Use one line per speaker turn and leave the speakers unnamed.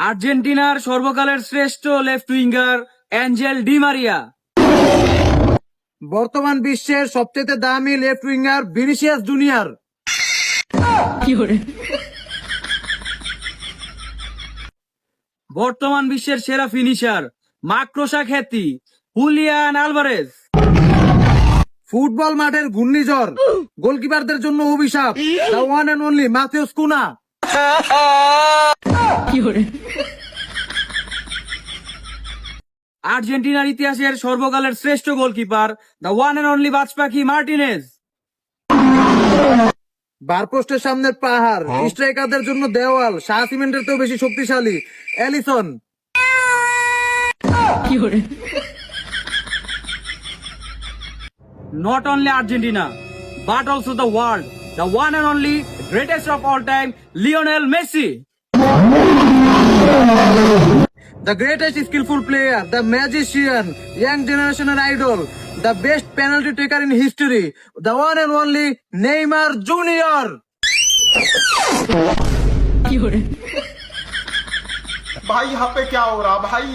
আর্জেন্টিনার সর্বকালের শ্রেষ্ঠ left winger Angel Di Maria.
বর্তমান বিশ্বের সবচেয়ে দামি লেফট উইঙ্গার ভিনিসিয়াস জুনিয়র।
বর্তমান বিশ্বের সেরা ফিনিশার মাক্রোসা খ্যাতি হুলিয়ান আলভারেজ।
ফুটবল মাঠের ঘূর্ণিঝড়, গোলকিপারদের জন্য অভিশাপ, the one and only Matheus Cunha.
আর্জেন্টিনার ইতিহাসের সর্বকালের শ্রেষ্ঠ goalkeeper the one and only বাজপাখি মার্টিনেজ।
বারপোস্টের সামনের পাহাড়, স্ট্রাইকারদের জন্য দেওয়াল, শাহ সিমেন্টের তো বেশি শক্তিশালী Ellison.
Not only Argentina, but also the world, the one and only greatest of all time, Lionel Messi.
The greatest skillful player, the magician, young generational idol, the best penalty taker in history, the one and only Neymar Junior.
भाई यहाँ पे क्या हो रहा भाई?